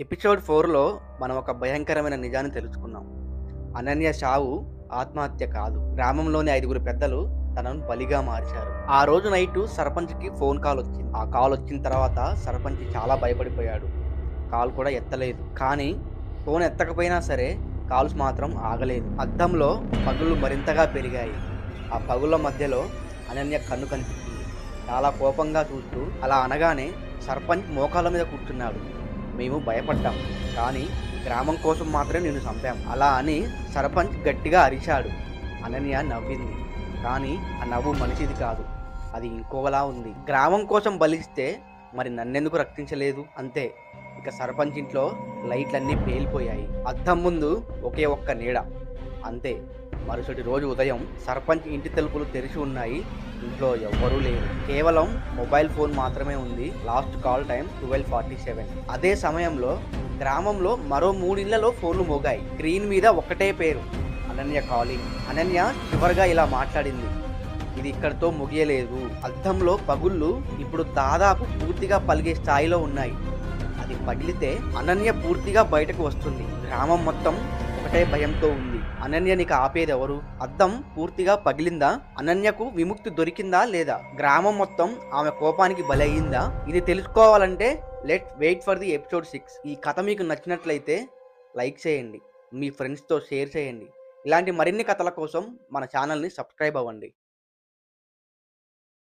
Episode 4లో మనం ఒక భయంకరమైన నిజాన్ని తెలుసుకున్నాం. అనన్య చావు ఆత్మహత్య కాదు. గ్రామంలోని 5గురు పెద్దలు తనను బలిగా మార్చారు. ఆ రోజు నైటు సర్పంచ్‌కి ఫోన్ కాల్ వచ్చింది. ఆ కాల్ వచ్చిన తర్వాత సర్పంచ్ చాలా భయపడిపోయాడు. కాల్ కూడా ఎత్తలేదు. కానీ ఫోన్ ఎత్తకపోయినా సరే కాల్స్ మాత్రం ఆగలేదు. అద్దంలో పగుళ్ళు మరింతగా పెరిగాయి. ఆ పగుళ్ళ మధ్యలో అనన్య కన్ను కనిపించింది. చాలా కోపంగా చూస్తూ అలా అనగానే సర్పంచ్ మోకాళ్ళ మీద కూర్చున్నాడు. మేము భయపడ్డాం. కానీ గ్రామం కోసం మాత్రమే నిన్ను చంపాం. అలా అని సర్పంచ్ గట్టిగా అరిచాడు. అనన్య నవ్వింది. కానీ ఆ నవ్వు మనిషిది కాదు. అది ఇంకోలా ఉంది. గ్రామం కోసం బలిస్తే మరి నన్నెందుకు రక్షించలేదు? అంతే. ఇక సర్పంచ్ ఇంట్లో లైట్లన్నీ పేలిపోయాయి. అద్దం ముందు ఒకే ఒక్క నీడ. అంతే. మరుసటి రోజు ఉదయం సర్పంచ్ ఇంటి తలుపులు తెరిచి ఉన్నాయి. ఇంట్లో ఎవ్వరూ లేరు. కేవలం మొబైల్ ఫోన్ మాత్రమే ఉంది. Last call time 12:47. అదే సమయంలో గ్రామంలో మరో 3 ఇళ్లలో ఫోన్లు మోగాయి. స్క్రీన్ మీద ఒక్కటే పేరు, అనన్య కాలింగ్. అనన్య చివరగా ఇలా మాట్లాడింది, ఇది ఇక్కడితో ముగియలేదు. అద్దంలో పగుళ్ళు ఇప్పుడు దాదాపు పూర్తిగా పలిగే స్థాయిలో ఉన్నాయి. అది పగిలితే అనన్య పూర్తిగా బయటకు వస్తుంది. గ్రామం మొత్తం ఒకటే భయంతో ఉంది. అనన్యనికి ఆపేదెవరు? అద్దం పూర్తిగా పగిలిందా? అనన్యకు విముక్తి దొరికిందా లేదా? గ్రామం మొత్తం ఆమె కోపానికి బలయ్యిందా? ఇది తెలుసుకోవాలంటే let's wait for the episode 6. ఈ కథ మీకు నచ్చినట్లయితే లైక్ చేయండి. మీ ఫ్రెండ్స్తో షేర్ చేయండి. ఇలాంటి మరిన్ని కథల కోసం మన ఛానల్ని సబ్స్క్రైబ్ అవ్వండి.